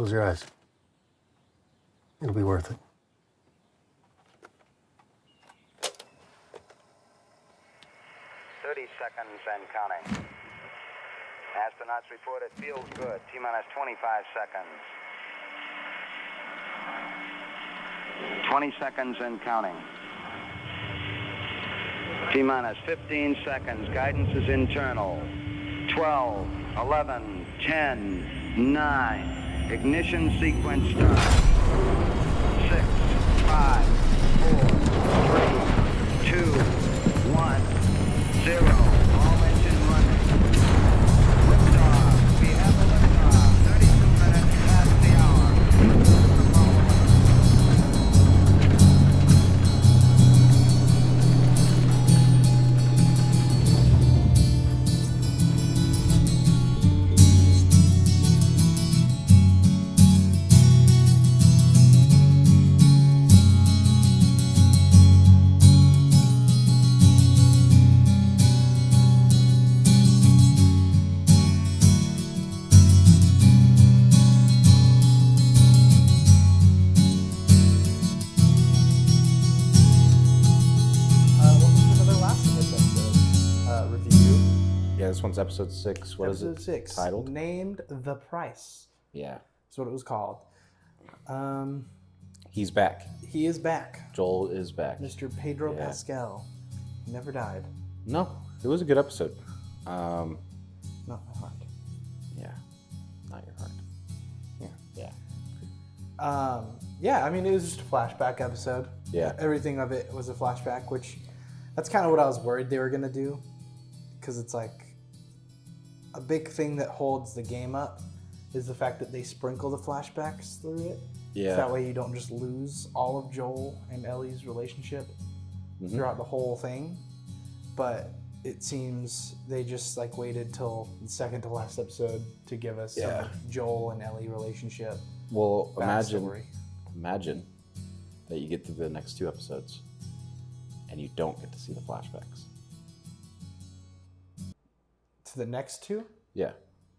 Close your eyes. It'll be worth it. Seconds and counting. Astronauts report it feels good. T-minus 25 seconds. 20 seconds and counting. T-minus 15 seconds. Guidance is internal. 12, 11, 10, 9. Ignition sequence start. 6, 5, 4, 3, 2, 1. 0. All engine running. Liftoff. We have a liftoff. 32 minutes past the hour. This one's episode 6. What is it? Episode 6. Titled? Named The Price. Yeah. That's what it was called. He's back. He is back. Joel is back. Mr. Pedro Pascal. He never died. No, it was a good episode. Not my heart. Yeah. Not your heart. Yeah. Yeah. Yeah, I mean, it was just a flashback episode. Yeah. Everything of it was a flashback, which that's kind of what I was worried they were going to do. Because it's like a big thing that holds the game up is the fact that they sprinkle the flashbacks through it. Yeah. So that way you don't just lose all of Joel and Ellie's relationship throughout the whole thing. But it seems they just like waited till the second to last episode to give us some Joel and Ellie relationship. Well, backstory. imagine that you get to the next 2 episodes and you don't get to see the flashbacks. To the next 2? Yeah.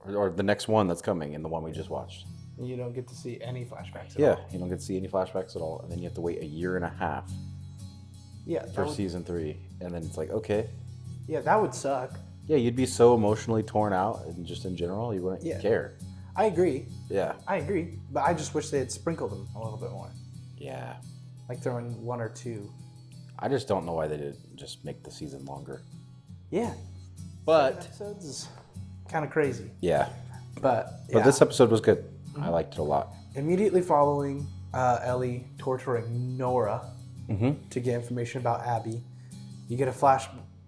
Or the next one that's coming and the one we just watched. And you don't get to see any flashbacks at Yeah, all. you don't get to see any flashbacks at all. And then you have to wait a year and a half Yeah, for season 3. And then it's like, okay. Yeah, that would suck. Yeah, you'd be so emotionally torn out and just in general, you wouldn't care. I agree. Yeah. I agree. But I just wish they had sprinkled them a little bit more. Yeah. Like throwing 1 or 2. I just don't know why they didn't just make the season longer. Yeah. But 7 episodes is kind of crazy. yeah. But This episode was good. I liked it a lot. Immediately following Ellie torturing Nora to get information about Abby, you get a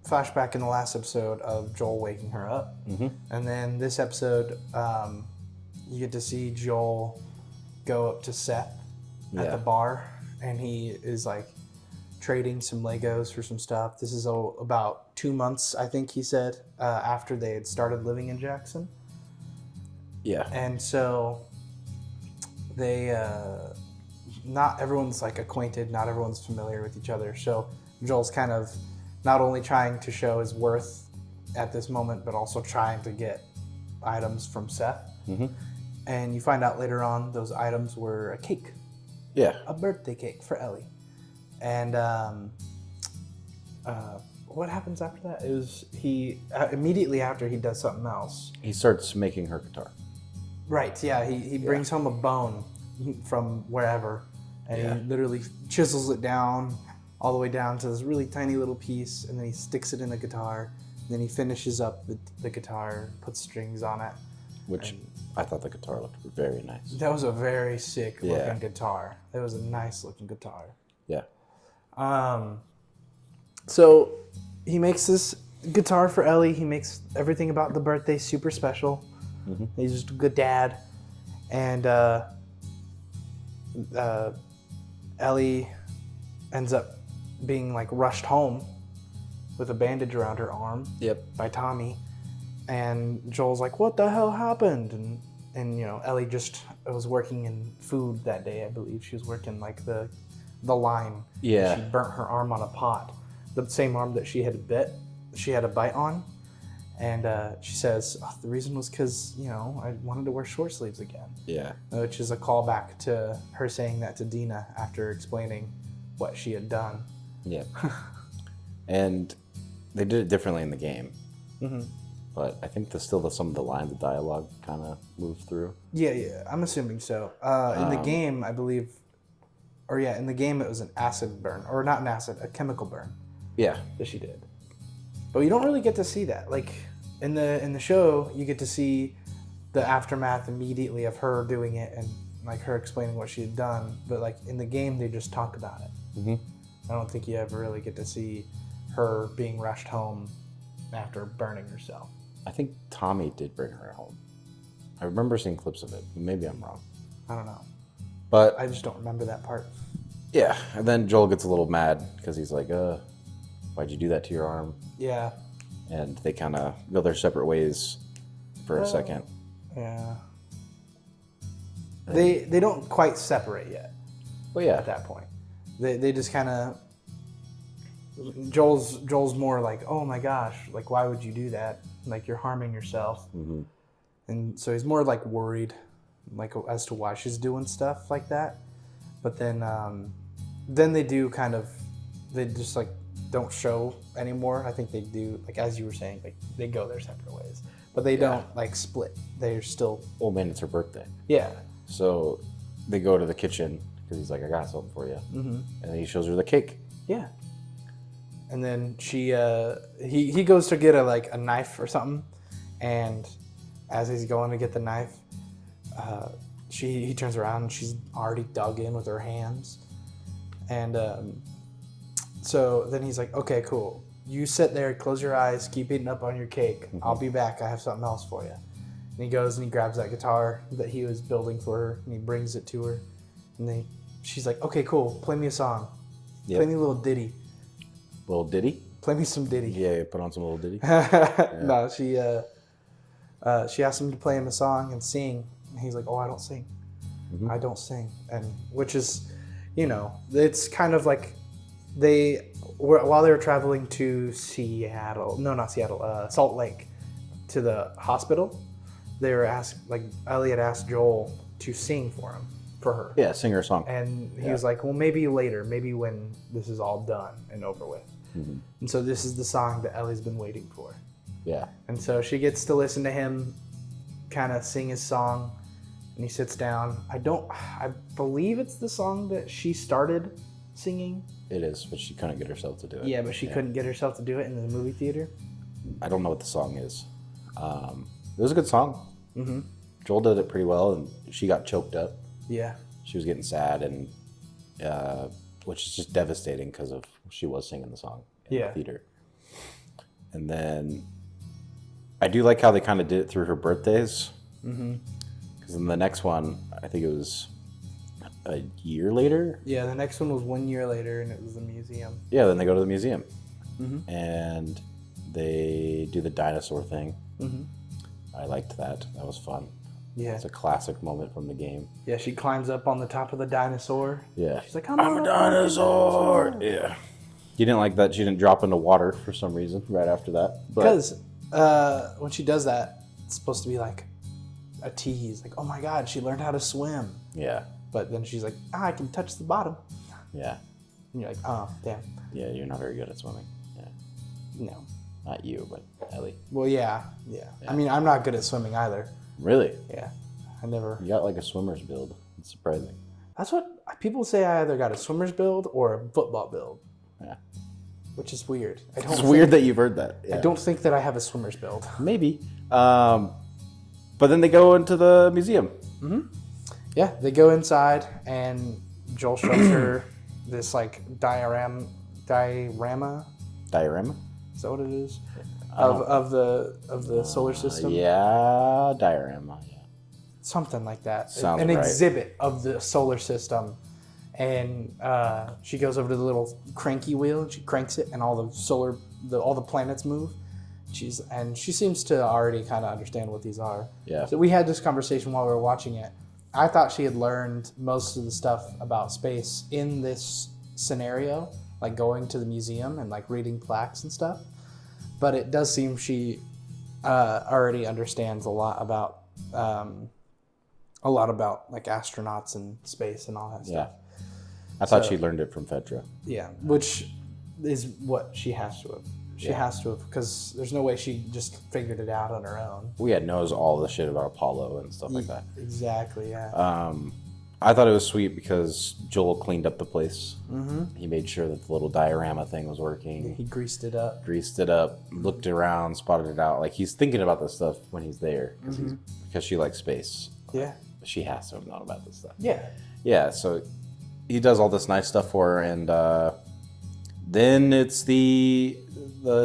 flashback in the last episode of Joel waking her up. And then this episode, you get to see Joel go up to Seth at the bar, and he is like trading some Legos for some stuff. This is about 2 months, I think he said, after they had started living in Jackson. Yeah. And so they, not everyone's like acquainted, not everyone's familiar with each other. So Joel's kind of not only trying to show his worth at this moment, but also trying to get items from Seth. And you find out later on those items were a cake. Yeah. A birthday cake for Ellie. And what happens after that? It was he immediately after he does something else. He starts making her guitar. Right, yeah. He brings home a bone from wherever, and he literally chisels it down all the way down to this really tiny little piece, and then he sticks it in the guitar. And then he finishes up the guitar, puts strings on it. Which I thought the guitar looked very nice. That was a very sick looking guitar. It was a nice looking guitar. Yeah. So he makes this guitar for Ellie. He makes everything about the birthday super special. He's just a good dad. And Ellie ends up being like rushed home with a bandage around her arm by Tommy. And Joel's like, what the hell happened? And you know, Ellie just was working in food that day, I believe. She was working like the line. Yeah. She burnt her arm on a pot. The same arm that she had a bite on. And she says, oh, the reason was because, I wanted to wear short sleeves again. Yeah. Which is a callback to her saying that to Dina after explaining what she had done. Yeah. And they did it differently in the game. Mm-hmm. But I think some of the lines of dialogue kind of moved through. Yeah, I'm assuming so. In the game, I believe, in the game it was an acid burn, or not an acid, a chemical burn. Yeah. That she did. But you don't really get to see that. Like in the show, you get to see the aftermath immediately of her doing it and like her explaining what she had done. But like in the game, they just talk about it. Mm-hmm. I don't think you ever really get to see her being rushed home after burning herself. I think Tommy did bring her home. I remember seeing clips of it. Maybe I'm wrong. I don't know. But I just don't remember that part. yeah, and then Joel gets a little mad because he's like, why'd you do that to your arm? Yeah. And they kind of go their separate ways for a second. Yeah. They don't quite separate yet. Well, yeah. At that point, they just kind of. Joel's more like, oh my gosh, like why would you do that? Like you're harming yourself. Mm-hmm. And so he's more like worried, like as to why she's doing stuff like that. But then they do they just like don't show anymore. I think they do, like as you were saying, like they go their separate ways, but they don't like split. They're still. Oh man, it's her birthday. Yeah. So they go to the kitchen because he's like, I got something for you, Mm-hmm. and then he shows her the cake. Yeah. And then he goes to get a knife or something, and as he's going to get the knife, he turns around and she's already dug in with her hands, and so then he's like, okay, cool, you sit there, close your eyes, keep eating up on your cake. Mm-hmm. I'll be back. I have something else for you. And he goes and he grabs that guitar that he was building for her and he brings it to her, and she's like, okay, cool, play me a song. Yep. Play me a little ditty. Little ditty? Play me some ditty. Yeah, put on some little ditty. No, she asked him to play him a song and sing. And he's like, oh, I don't sing. Mm-hmm. I don't sing. And which is, it's kind of like while they were traveling to Salt Lake, to the hospital, they were Ellie had asked Joel to sing for her. Yeah, sing her a song. And he was like, well, maybe later, maybe when this is all done and over with. Mm-hmm. And so this is the song that Ellie's been waiting for. Yeah. And so she gets to listen to him kind of sing his song, and he sits down. I believe it's the song that she started singing. It is, but she couldn't get herself to do it. Yeah, but she couldn't get herself to do it in the movie theater. I don't know what the song is. It was a good song. Mm-hmm. Joel did it pretty well, and she got choked up. Yeah. She was getting sad, and which is just devastating because of she was singing the song in the theater. And then I do like how they kind of did it through her birthdays. Mm-hmm. Because in the next one, I think it was a year later. Yeah, the next one was 1 year later, and it was the museum. Yeah, then they go to the museum. Mm-hmm. And they do the dinosaur thing. Mm-hmm. I liked that. That was fun. Yeah. It's a classic moment from the game. Yeah, she climbs up on the top of the dinosaur. Yeah. She's like, I'm a dinosaur. Yeah. You didn't like that she didn't drop into water for some reason right after that. Because when she does that, it's supposed to be like a tease. Like, oh my God, she learned how to swim. Yeah. But then she's like, I can touch the bottom. Yeah. And you're like, oh, damn. Yeah, you're not very good at swimming. Yeah. No. Not you, but Ellie. Well, yeah. I mean, I'm not good at swimming either. Really? Yeah. I never. You got like a swimmer's build. It's surprising. That's what people say. I either got a swimmer's build or a football build. Yeah. Which is weird. It's weird that you've heard that. Yeah. I don't think that I have a swimmer's build. Maybe. But then they go into the museum. Mm-hmm. Yeah, they go inside and Joel shows her this like diorama. Diorama? Is that what it is? Of the solar system? Yeah, diorama. Yeah. Something like that. Sounds An right. exhibit of the solar system. And she goes over to the little cranky wheel and she cranks it and all the planets move. She seems to already kind of understand what these are. Yeah. So we had this conversation while we were watching it. I thought she had learned most of the stuff about space in this scenario, like going to the museum and like reading plaques and stuff. But it does seem she already understands a lot about like astronauts and space and all that stuff. I thought she learned it from Fedra. Yeah, which is what she has to have. She has to have, because there's no way she just figured it out on her own. Knows all the shit about Apollo and stuff like that. Exactly, yeah. I thought it was sweet because Joel cleaned up the place. Mm-hmm. He made sure that the little diorama thing was working. He greased it up. Looked around, spotted it out. Like, he's thinking about this stuff when he's there because she likes space. Yeah. She has to have known about this stuff. Yeah. Yeah, so he does all this nice stuff for her, and then it's the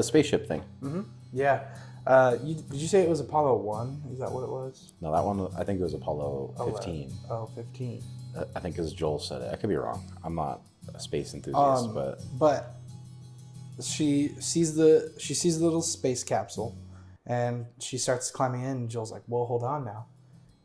spaceship thing. Mm-hmm. Yeah. Did you say it was Apollo 1? Is that what it was? No, that one, I think it was Apollo 15. Oh, 15. I think as Joel said it. I could be wrong. I'm not a space enthusiast, but she sees the little space capsule, and she starts climbing in, and Joel's like, well, hold on now.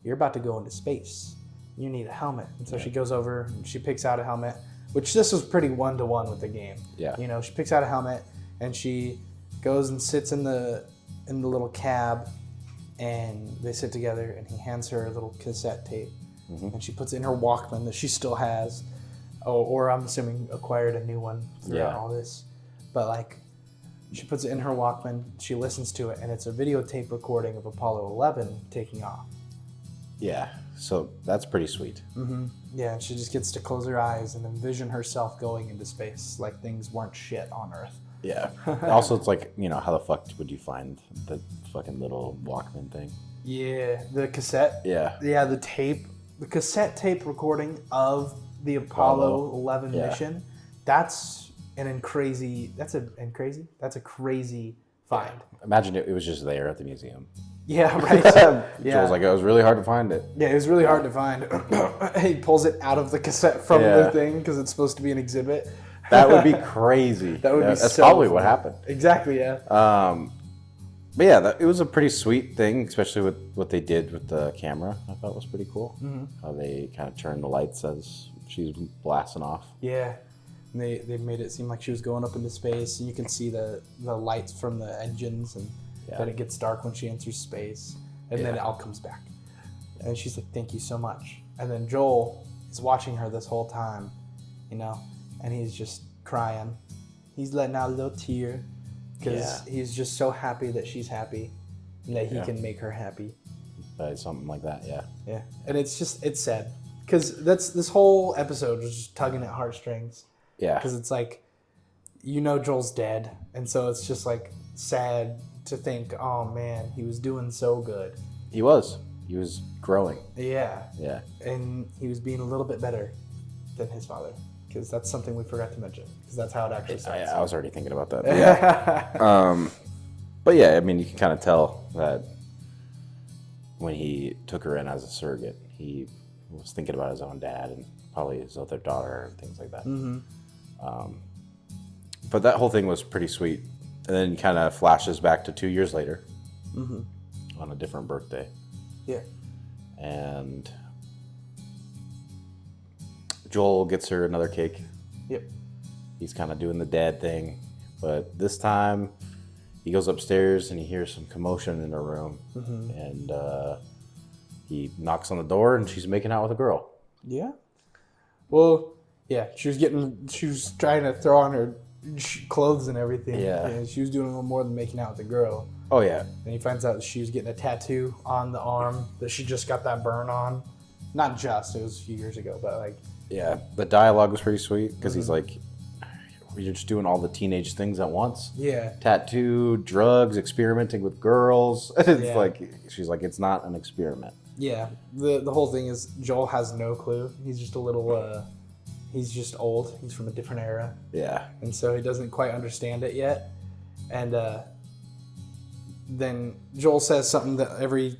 You're about to go into space. You need a helmet. And so she goes over, and she picks out a helmet, which this was pretty one-to-one with the game. Yeah. You know, she picks out a helmet, and she goes and sits in the little cab, and they sit together, and he hands her a little cassette tape, and she puts it in her Walkman that she still has, or I'm assuming acquired a new one throughout all this. But like, she puts it in her Walkman, she listens to it, and it's a videotape recording of Apollo 11 taking off. Yeah, so that's pretty sweet. Mm-hmm. Yeah, and she just gets to close her eyes and envision herself going into space like things weren't shit on Earth. Yeah. Also, it's like, you know, how the fuck would you find the fucking little Walkman thing? Yeah, the cassette. Yeah. Yeah, the cassette tape recording of the Apollo 11 mission. That's a crazy find. Yeah. Imagine it was just there at the museum. Yeah, right. Joel's like, it was really hard to find it. Yeah, it was really hard to find. He pulls it out of the cassette from the thing because it's supposed to be an exhibit. That would be crazy. That's probably what happened. Exactly, yeah. But yeah, it was a pretty sweet thing, especially with what they did with the camera. I thought was pretty cool. Mm-hmm. How they kind of turned the lights as she's blasting off. Yeah. And they made it seem like she was going up into space. And you can see the lights from the engines, and then it gets dark when she enters space. And then it all comes back. And she's like, thank you so much. And then Joel is watching her this whole time, you know, and he's just crying. He's letting out a little tear because he's just so happy that she's happy and that he can make her happy. Something like that, yeah. Yeah. And it's sad. Because this whole episode was just tugging at heartstrings. Yeah. Because it's like, you know Joel's dead. And so it's just like sad to think, oh man, he was doing so good. He was growing. Yeah. Yeah. And he was being a little bit better than his father. Because that's something we forgot to mention. Because that's how it actually starts. I was already thinking about that. But yeah. But yeah, I mean, you can kind of tell that when he took her in as a surrogate, he was thinking about his own dad and probably his other daughter and things like that. Mm-hmm. But that whole thing was pretty sweet. And then kind of flashes back to 2 years later on a different birthday. Yeah. And Joel gets her another cake. Yep. He's kind of doing the dad thing. But this time, he goes upstairs and he hears some commotion in her room. Mm-hmm. And he knocks on the door and she's making out with a girl. Yeah. Well, yeah, she was trying to throw on her clothes and everything. Yeah. And she was doing a little more than making out with the girl. Oh, yeah. And he finds out she was getting a tattoo on the arm that she just got that burn on. Not just, it was a few years ago, but like. Yeah, the dialogue was pretty sweet because he's like, you're just doing all the teenage things at once. Yeah. Tattoo, drugs, experimenting with girls. It's like, she's like, it's not an experiment. Yeah. The whole thing is Joel has no clue. He's just a little, he's just old. He's from a different era. Yeah. And so he doesn't quite understand it yet. And then Joel says something that every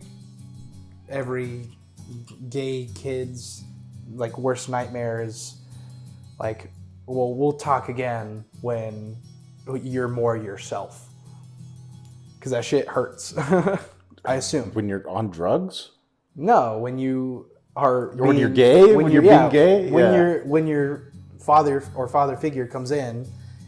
gay kid's like worst nightmare is like, well, we'll talk again when you're more yourself. Because that shit hurts. I assume. When you're on drugs? No, when you are when you're gay? When you're being gay? When your father or father figure comes in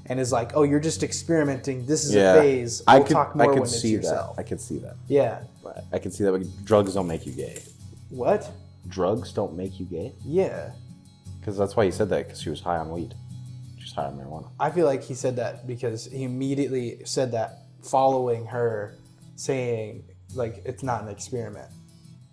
and is like, oh, you're just experimenting. This is a phase. We'll talk more when it's yourself. I could see that. Yeah. But I could see that. But drugs don't make you gay. What? Drugs don't make you gay? Yeah. Because that's why he said that, because she was high on weed. She was high on marijuana. I feel like he said that because he immediately said that following her saying, like, it's not an experiment.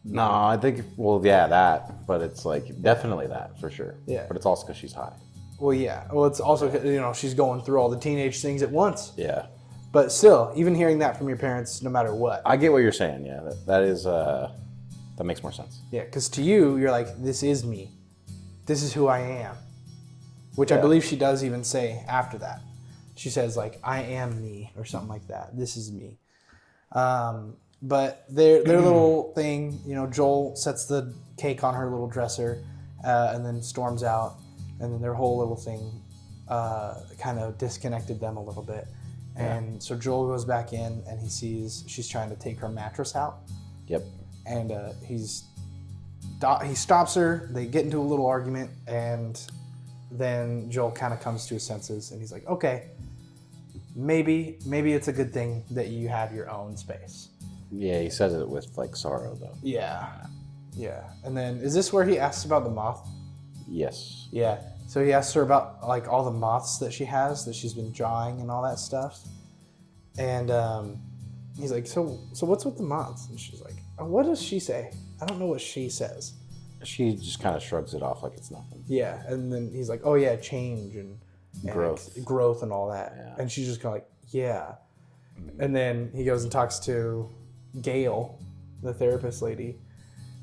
No, I think, well, yeah, that. But it's like, definitely that, for sure. Yeah. But it's also because she's high. Well, yeah. Well, it's also, you know, she's going through all the teenage things at once. Yeah. But still, even hearing that from your parents, no matter what. I get what you're saying, yeah. That is, that makes more sense. Yeah, because to you, you're like, this is me. This is who I am. Which I believe she does even say after that. She says, like, I am me, or something like that. This is me. But their little thing, you know, Joel sets the cake on her little dresser and then storms out. And then their whole little thing kind of disconnected them a little bit. And so Joel goes back in and he sees she's trying to take her mattress out. Yep. And he stops her. They get into a little argument. And then Joel kind of comes to his senses. And he's like, okay, maybe it's a good thing that you have your own space. Yeah, he says it with, like, sorrow, though. Yeah. Yeah. And then is this where he asks about the moth? Yes. Yeah. So he asks her about, like, all the moths that she has, that she's been drawing and all that stuff. And he's like, so what's with the moths? And she's like, oh, what does she say? I don't know what she says. She just kind of shrugs it off like it's nothing. Yeah. And then he's like, oh, yeah, change and growth and all that. Yeah. And she's just kind of like, yeah. And then he goes and talks to Gail, the therapist lady.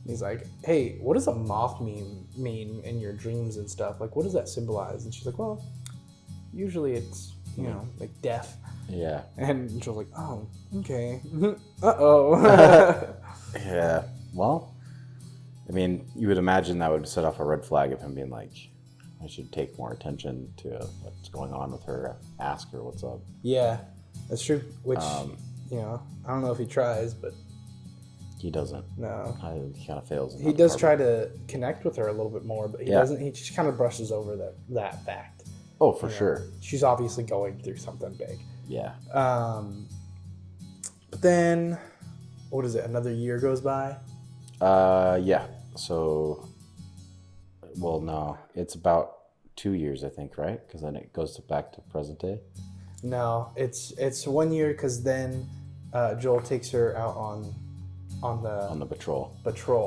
He's like, hey, what does a moth mean in your dreams and stuff? Like, what does that symbolize? And she's like, well, usually it's, you know, like death. Yeah. And Joel's like, oh, okay. Uh-oh. Yeah. Well, I mean, you would imagine that would set off a red flag of him being like, I should take more attention to what's going on with her. Ask her what's up. Yeah, that's true. Which, you know, I don't know if he tries, but... He doesn't. No. He kind of fails. He does try to connect with her a little bit more, but he doesn't. He just kind of brushes over that fact. Oh, for sure. She's obviously going through something big. Yeah. But then, what is it? Another year goes by? Yeah. So, well, no. It's about 2 years, I think, right? Because then it goes back to present day. No, it's 1 year because then Joel takes her out on the patrol.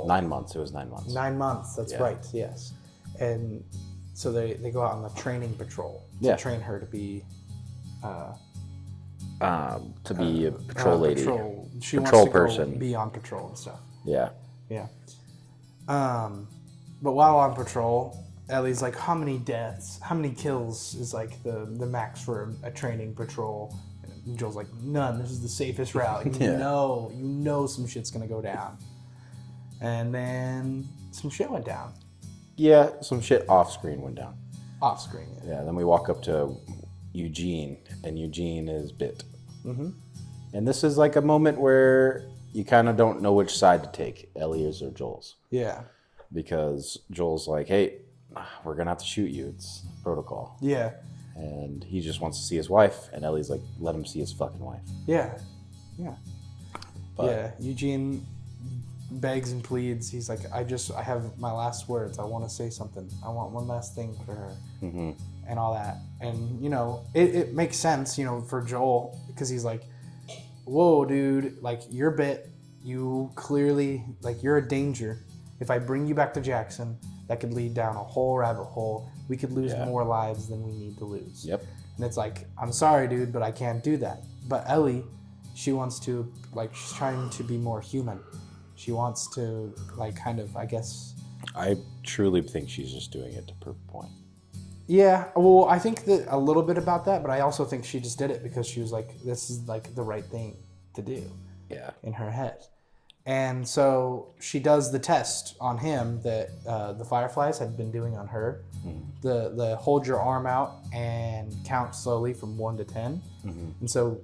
9 months. It was 9 months. 9 months. That's right. Yes. And so they go out on the training patrol to train her to be a patrol lady. She patrol wants to person. go be on patrol and stuff. Yeah. Yeah. But while on patrol, Ellie's like, how many deaths, how many kills is like the max for a training patrol? And Joel's like, none. This is the safest route. You know some shit's gonna go down. And then some shit went down. Yeah, some shit off screen went down. Off screen. Yeah. Then we walk up to Eugene, and Eugene is bit. Mm-hmm. And this is like a moment where you kind of don't know which side to take, Ellie's or Joel's. Yeah. Because Joel's like, hey, we're gonna have to shoot you. It's protocol. Yeah. And he just wants to see his wife, and Ellie's like, let him see his fucking wife. Yeah. Yeah. But, yeah. Eugene begs and pleads. He's like, I have my last words. I want to say something. I want one last thing for her. Mm-hmm. And all that. And, you know, it makes sense, you know, for Joel, because he's like, whoa, dude, like, you're bit. You clearly, like, you're a danger. If I bring you back to Jackson, that could lead down a whole rabbit hole. We could lose more lives than we need to lose. Yep. And it's like, I'm sorry, dude, but I can't do that. But Ellie, she wants to, like, she's trying to be more human. She wants to, like, kind of, I guess... I truly think she's just doing it to prove a point. Yeah, well, I think that a little bit about that, but I also think she just did it because she was like, this is, like, the right thing to do. Yeah. In her head. And so she does the test on him that the Fireflies had been doing on her. Mm-hmm. The hold your arm out and count slowly from 1 to 10. Mm-hmm. And so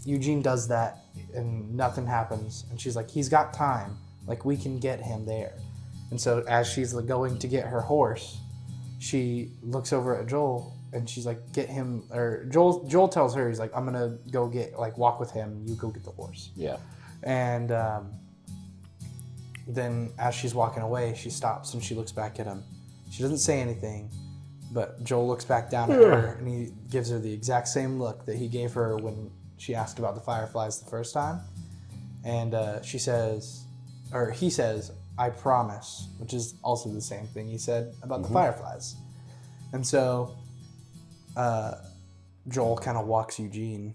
Eugene does that and nothing happens. And she's like, he's got time. Like, we can get him there. And so as she's going to get her horse, she looks over at Joel and she's like, get him, or Joel tells her, he's like, I'm gonna go walk with him, you go get the horse. Yeah. And then as she's walking away, she stops and she looks back at him. She doesn't say anything, but Joel looks back down at her and he gives her the exact same look that he gave her when she asked about the fireflies the first time. And he says, I promise, which is also the same thing he said about the fireflies. And so Joel kind of walks Eugene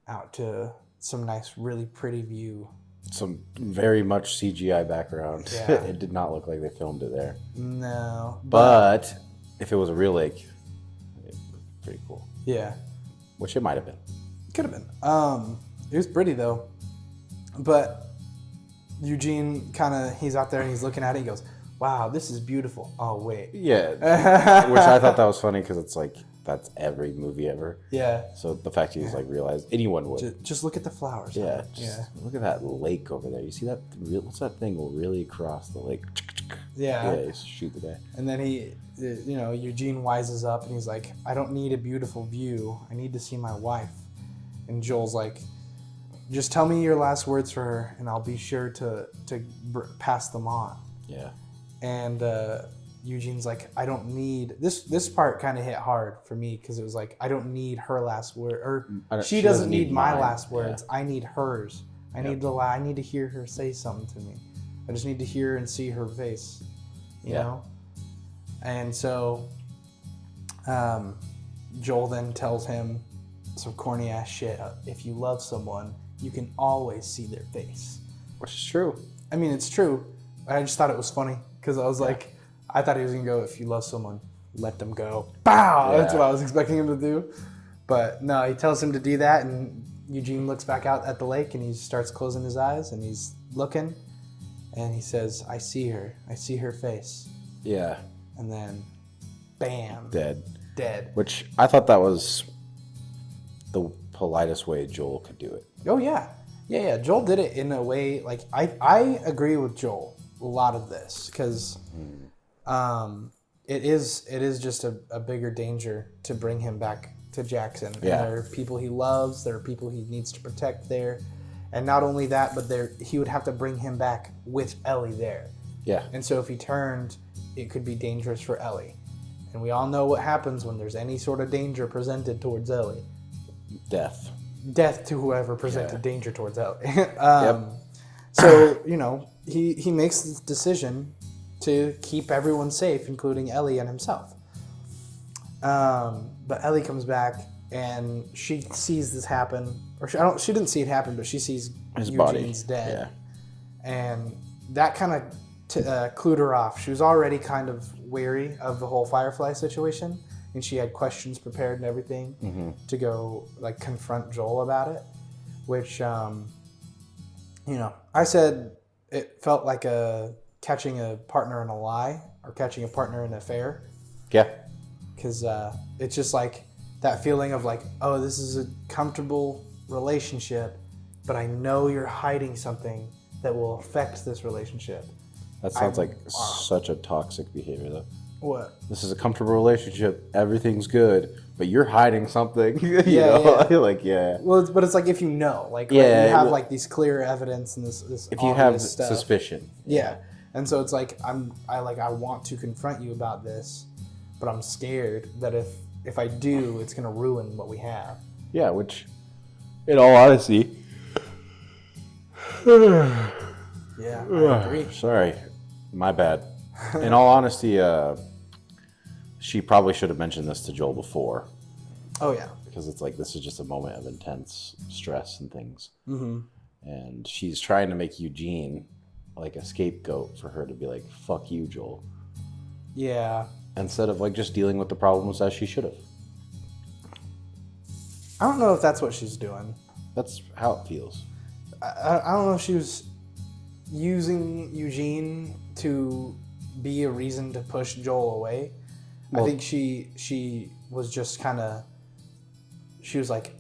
out to some nice, really pretty view. Some very much CGI background. Yeah. It did not look like they filmed it there. No. But if it was a real lake, it was pretty cool. Yeah. Which it might have been. Could have been. It was pretty though. But Eugene he's out there and he's looking at it and he goes, wow, this is beautiful. Oh, wait. Yeah. Which I thought that was funny because it's like, that's every movie ever. Yeah. So the fact he's like realized anyone would. Just look at the flowers. Yeah. Look at that lake over there. You see that? What's that thing really across the lake? Yeah. Yeah, shoot the guy. And then Eugene wises up and he's like, I don't need a beautiful view. I need to see my wife. And Joel's like, just tell me your last words for her and I'll be sure to pass them on. Yeah. And Eugene's like, I don't need this part kind of hit hard for me because it was like, I don't need her last word, or she doesn't need my last words. Yeah. I need hers. I need to hear her say something to me. I just need to hear and see her face, you know? And so Joel then tells him some corny ass shit. If you love someone, you can always see their face. Which is true. I mean, it's true. I just thought it was funny because I was like, I thought he was going to go, if you love someone, let them go. Bow! Yeah. That's what I was expecting him to do. But no, he tells him to do that, and Eugene looks back out at the lake, and he starts closing his eyes, and he's looking, and he says, I see her. I see her face. Yeah. And then, bam. Dead. Which I thought that was the politest way Joel could do it. Oh, yeah. Yeah. Joel did it in a way, like, I agree with Joel a lot of this, because it is just a bigger danger to bring him back to Jackson. And there are people he loves, there are people he needs to protect there. And not only that, but he would have to bring him back with Ellie there. Yeah. And so if he turned, it could be dangerous for Ellie. And we all know what happens when there's any sort of danger presented towards Ellie. Death to whoever presented danger towards Ellie. So, he makes this decision to keep everyone safe, including Ellie and himself. But Ellie comes back and she sees this happen, or she didn't see it happen, but she sees his Eugene's body dead, and that kind of clued her off. She was already kind of wary of the whole Firefly situation, and she had questions prepared and everything to go confront Joel about it, which I said it felt like catching a partner in a lie or catching a partner in an affair. Yeah. Because it's just like that feeling of oh, this is a comfortable relationship, but I know you're hiding something that will affect this relationship. That sounds like such a toxic behavior, though. What? This is a comfortable relationship. Everything's good, but you're hiding something. you know? Yeah. Well, but it's like if you know, you have these clear evidence and this. If you have stuff. suspicion. Yeah. And so it's like I want to confront you about this, but I'm scared that if I do, it's gonna ruin what we have. Yeah, which, in all honesty. Yeah, I agree. Sorry, my bad. In all honesty, she probably should have mentioned this to Joel before. Oh yeah. Because it's like, this is just a moment of intense stress and things. Mm-hmm. And she's trying to make Eugene like a scapegoat for her to be like, fuck you, Joel. Yeah. Instead of just dealing with the problems as she should have. I don't know if that's what she's doing. That's how it feels. I don't know if she was using Eugene to be a reason to push Joel away. Well, I think she was just kind of, she was like,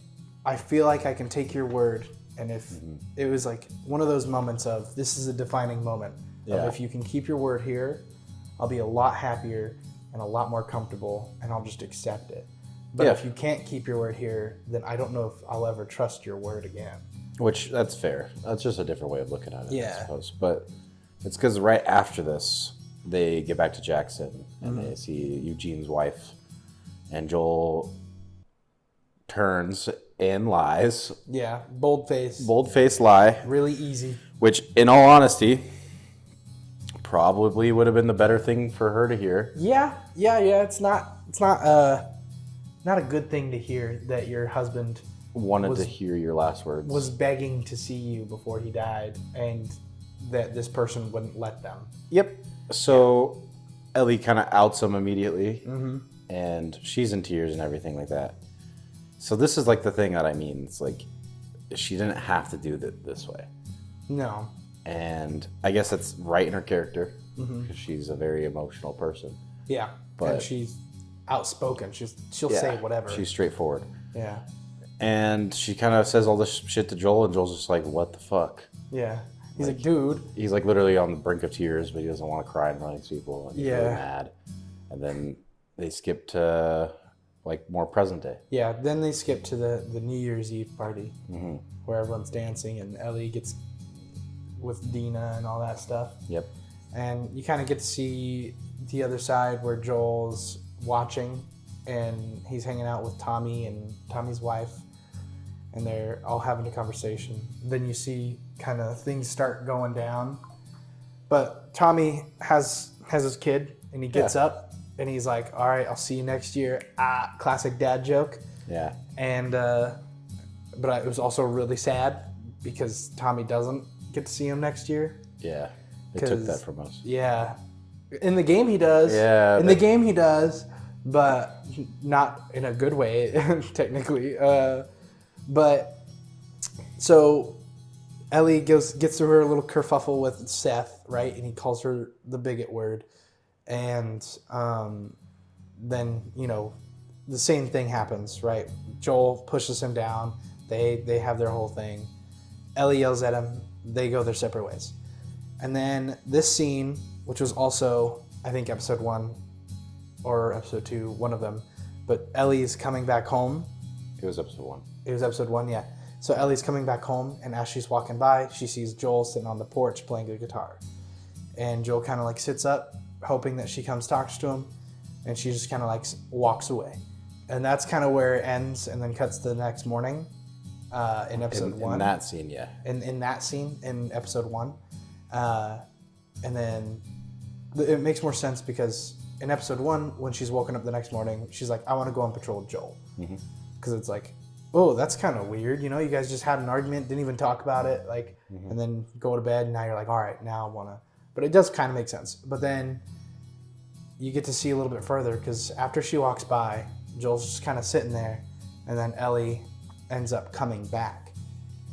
I feel like I can take your word. And if it was one of those moments of, this is a defining moment. Of if you can keep your word here, I'll be a lot happier and a lot more comfortable, and I'll just accept it. But Yeah. if you can't keep your word here, then I don't know if I'll ever trust your word again. Which, that's fair. That's just a different way of looking at it, Yeah. I suppose. But it's because right after this, they get back to Jackson, and they see Eugene's wife, and Joel turns and lies. Yeah, bold-faced. Bold-faced lie, Really easy. which, in all honesty, probably would have been the better thing for her to hear. Yeah. It's not a good thing to hear that your husband Wanted to hear your last words. was begging to see you before he died, and that this person wouldn't let them. Yep. So Ellie kind of outs him immediately, and she's in tears and everything like that. So this is like the thing that I mean. It's like she didn't have to do it this way, No. and I guess that's right in her character because she's a very emotional person. Yeah. But- and she's outspoken. She'll say whatever. She's straightforward, yeah. and she kind of says all this shit to Joel, and Joel's just like, "What the fuck?" Yeah. He's like, dude. He's like literally on the brink of tears, but he doesn't want to cry in front of these people, and he's really Yeah. mad. And then they skip to like more present day. Yeah. Then they skip to the New Year's Eve party where everyone's dancing and Ellie gets with Dina and all that stuff. Yep. And you kind of get to see the other side where Joel's watching and he's hanging out with Tommy and Tommy's wife, and they're all having a conversation. Then you see kind of things start going down. But Tommy has his kid, and he gets up and he's like, all right, I'll see you next year. Classic dad joke. Yeah. And but it was also really sad because Tommy doesn't get to see him next year. Yeah. They took 'Cause- that from us. Yeah. In the game he does. Yeah, In the game he does, but not in a good way, technically. But so Ellie gets through her little kerfuffle with Seth, right? And he calls her the bigot word. And then, the same thing happens, right? Joel pushes him down. They have their whole thing. Ellie yells at him. They go their separate ways. And then this scene, which was also, I think, episode 1 or episode 2, one of them, but Ellie's coming back home. It was episode 1. It was episode 1, yeah. So Ellie's coming back home, and as she's walking by, she sees Joel sitting on the porch playing the guitar. And Joel kind of like sits up, hoping that she comes talks to him, and she just kind of like walks away. And that's kind of where it ends, and then cuts to the next morning in episode 1. In that scene, yeah. In that scene in episode 1. And then it makes more sense because in episode 1, when she's woken up the next morning, she's like, I want to go on patrol with Joel. Because it's like, oh, that's kind of weird. You guys just had an argument, didn't even talk about it. Like, and then go to bed, and now you're like, all right, now I want to. But it does kind of make sense. But then you get to see a little bit further because after she walks by, Joel's just kind of sitting there, and then Ellie ends up coming back.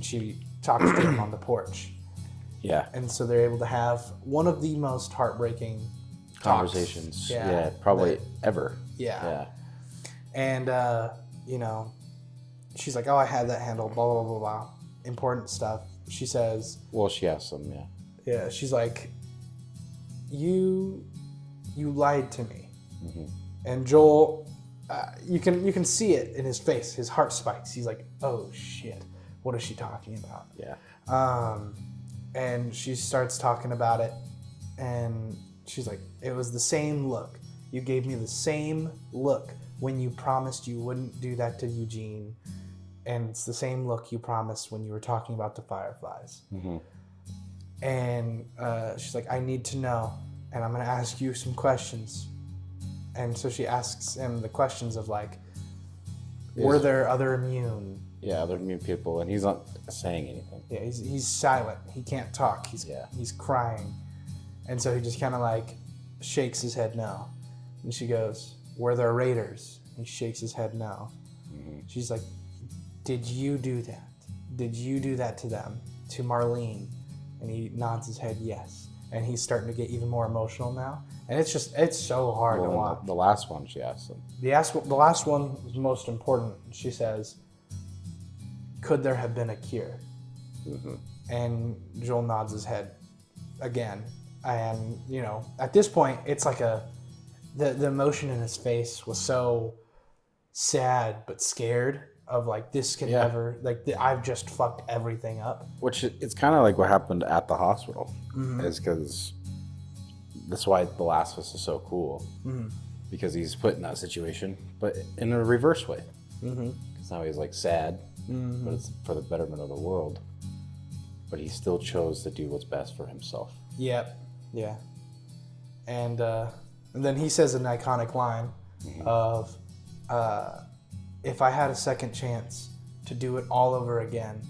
She talks to him on the porch. Yeah. And so they're able to have one of the most heartbreaking Conversations. talks. Yeah, probably ever. Yeah. And, she's like, oh, I had that handled, blah, blah, blah, blah. Important stuff. She says, Well, she asked them, yeah. yeah, she's like, you lied to me. And Joel, you can see it in his face. His heart spikes. He's like, oh, shit. What is she talking about? Yeah. And she starts talking about it, and she's like, it was the same look. You gave me the same look when you promised you wouldn't do that to Eugene, and it's the same look you promised when you were talking about the fireflies. And she's like, I need to know, and I'm going to ask you some questions. And so she asks him the questions of like, were there other immune? Yeah, other new people, and he's not saying anything. Yeah, he's silent. He can't talk. He's crying. And so he just kind of like shakes his head no. And she goes, were there raiders? He shakes his head no. She's like, did you do that? Did you do that to them? To Marlene? And he nods his head yes. And he's starting to get even more emotional now. And it's so hard to watch. The last one she asked him. The last one was most important. She says, could there have been a cure? And Joel nods his head again. And, at this point, it's like the emotion in his face was so sad but scared of like this can never I've just fucked everything up. Which it's kind of like what happened at the hospital, is because that's why The Last of Us is so cool, because he's put in that situation, but in a reverse way. Because now he's like sad, but it's for the betterment of the world. But he still chose to do what's best for himself. Yep. Yeah. And then he says an iconic line of, if I had a second chance to do it all over again,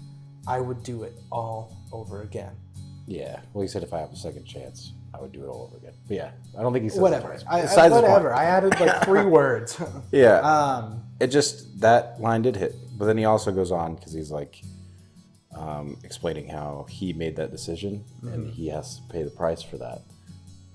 I would do it all over again. Yeah. Well, he said if I have a second chance, I would do it all over again. But yeah, I don't think he said whatever. Whatever. I added like 3 words. Yeah. It just, that line did hit. But then he also goes on because he's like explaining how he made that decision and he has to pay the price for that.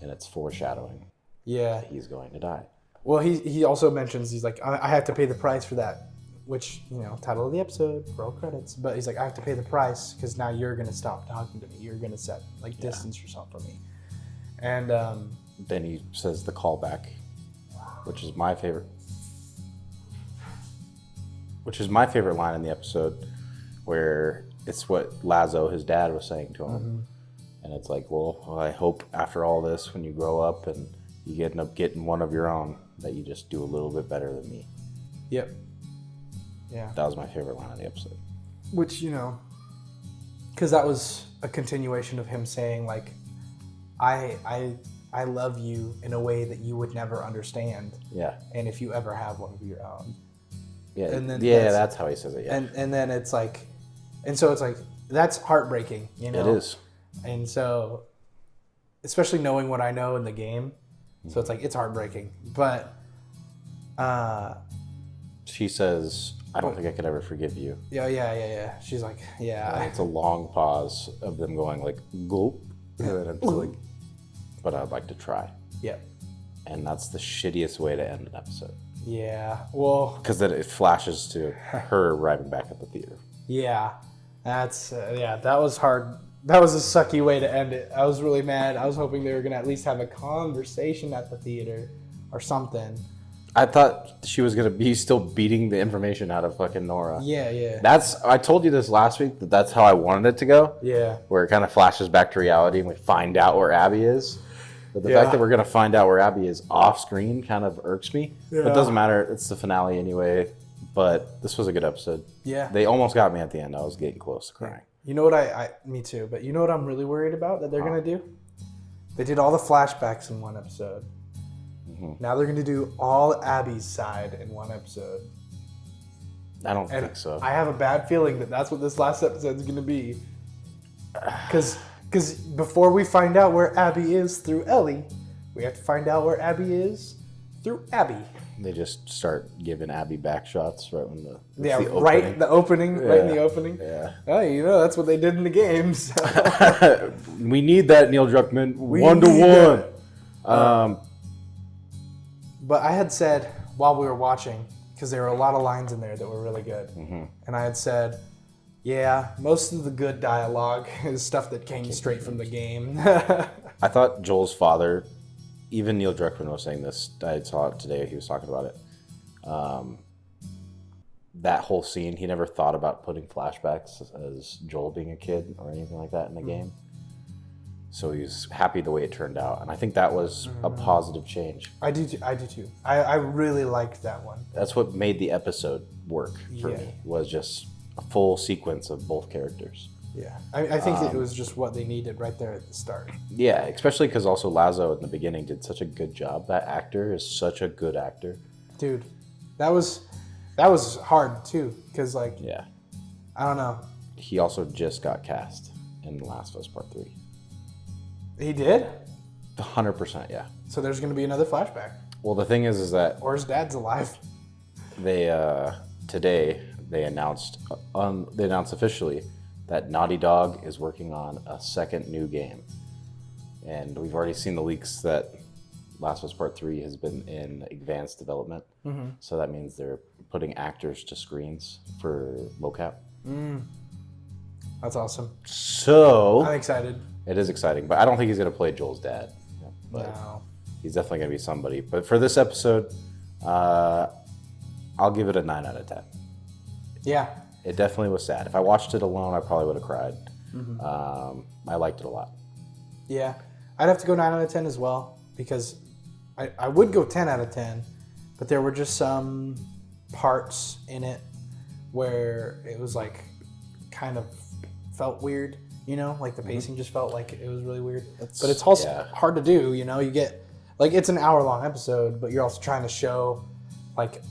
And it's foreshadowing. Yeah. He's going to die. Well, he also mentions, he's like, I have to pay the price for that, which, title of the episode, roll credits. But he's like, I have to pay the price because now you're going to stop talking to me. You're going to set distance yourself from me. And then he says the callback, which is my favorite line in the episode, where it's what Lazo, his dad, was saying to him. And it's like, well, I hope after all this, when you grow up and you end up getting one of your own, that you just do a little bit better than me. Yep. Yeah. That was my favorite line of the episode. Which, because that was a continuation of him saying, like, I love you in a way that you would never understand. Yeah. And if you ever have one of your own. Yeah. And then that's how he says it. Yeah. And then it's like, and so it's like, that's heartbreaking, It is. And so, especially knowing what I know in the game, so it's like, it's heartbreaking. But she says, I don't think I could ever forgive you. Yeah. She's like, yeah. And it's a long pause of them going like, gulp. And then it's like, but I'd like to try. Yep. And that's the shittiest way to end an episode. Yeah. Well, because then it flashes to her arriving back at the theater. Yeah. That was hard. That was a sucky way to end it. I was really mad. I was hoping they were going to at least have a conversation at the theater or something. I thought she was going to be still beating the information out of fucking Nora. Yeah. I told you this last week, that's how I wanted it to go. Yeah. Where it kind of flashes back to reality and we find out where Abby is. But the fact that we're going to find out where Abby is off screen kind of irks me. Yeah. But it doesn't matter. It's the finale anyway. But this was a good episode. Yeah. They almost got me at the end. I was getting close to crying. You know what me too, but you know what I'm really worried about that they're going to do? They did all the flashbacks in one episode. Now they're going to do all Abby's side in one episode. I don't think so. I have a bad feeling that that's what this last episode is going to be. Because before we find out where Abby is through Ellie, we have to find out where Abby is through Abby. They just start giving Abby back shots right when the opening. Right in the opening. Yeah. Oh, that's what they did in the games. We need that, Neil Druckmann. 1-to-1. But I had said while we were watching, because there were a lot of lines in there that were really good, and I had said, yeah, most of the good dialogue is stuff that came straight from the game. I thought Joel's father, even Neil Druckmann was saying this, I saw it today, he was talking about it. That whole scene, he never thought about putting flashbacks as Joel being a kid or anything like that in the game. So he was happy the way it turned out. And I think that was a positive change. I do too. I really liked that one. That's what made the episode work for me, was just a full sequence of both characters. Yeah, I think it was just what they needed right there at the start. Yeah, especially because also Lazo in the beginning did such a good job. That actor is such a good actor. Dude, that was hard too, because I don't know. He also just got cast in Last of Us Part 3. He did? 100%, yeah. So there's going to be another flashback. Well, the thing is that... Or his dad's alive. They, today, they announced officially that Naughty Dog is working on a second new game. And we've already seen the leaks that Last of Us Part 3 has been in advanced development. So that means they're putting actors to screens for mocap. That's awesome. So... I'm excited. It is exciting, but I don't think he's going to play Joel's dad. But no. He's definitely going to be somebody. But for this episode, I I'll give it a 9 out of 10. Yeah. It definitely was sad. If I watched it alone, I probably would have cried. I liked it a lot. Yeah. I'd have to go 9 out of 10 as well, because I would go 10 out of 10, but there were just some parts in it where it was like kind of felt weird, you know, like the pacing just felt like it was really weird. But it's also hard to do, you know, you get like it's an hour-long episode, but you're also trying to show like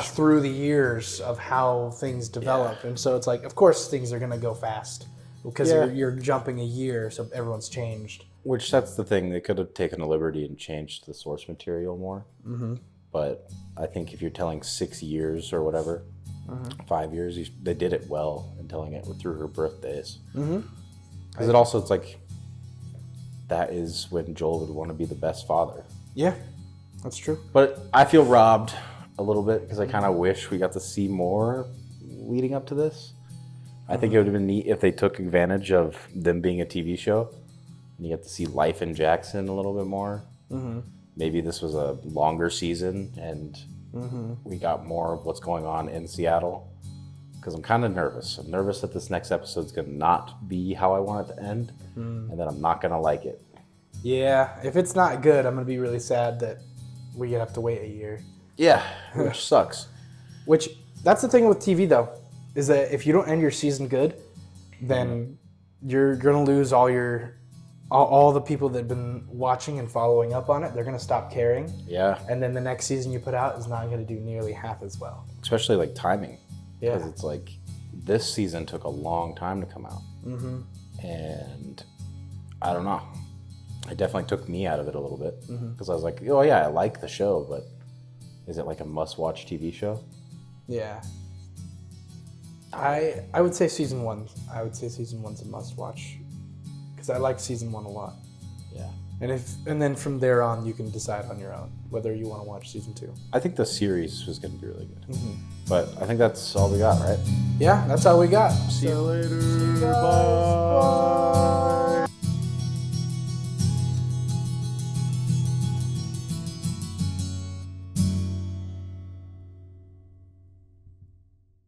through the years of how things develop. And so it's like, of course things are going to go fast because you're jumping a year, so everyone's changed. Which that's the thing. They could have taken a liberty and changed the source material more. But I think if you're telling 6 years or whatever, 5 years, they did it well in telling it through her birthdays. Because it's like, that is when Joel would want to be the best father. Yeah, that's true. But I feel robbed a little bit because I kind of wish we got to see more leading up to this. I think it would have been neat if they took advantage of them being a TV show and you get to see life in Jackson a little bit more. Maybe this was a longer season and we got more of what's going on in Seattle, because I'm kind of nervous. I'm nervous that this next episode's going to not be how I want it to end and that I'm not going to like it. Yeah, if it's not good, I'm going to be really sad that we have to wait a year. Yeah, which sucks. Which, that's the thing with TV though, is that if you don't end your season good, then you're going to lose all the people that have been watching and following up on it. They're going to stop caring. Yeah. And then the next season you put out is not going to do nearly half as well. Especially like timing. Yeah. Because it's like this season took a long time to come out. And I don't know. It definitely took me out of it a little bit. Because I was like, oh yeah, I like the show, but is it like a must-watch TV show? Yeah. I would say season 1. I would say season 1's a must-watch. Because I like season 1 a lot. Yeah. And then from there on, you can decide on your own whether you want to watch season 2. I think the series was going to be really good. But I think that's all we got, right? Yeah, that's all we got. See you later. See you guys. Bye.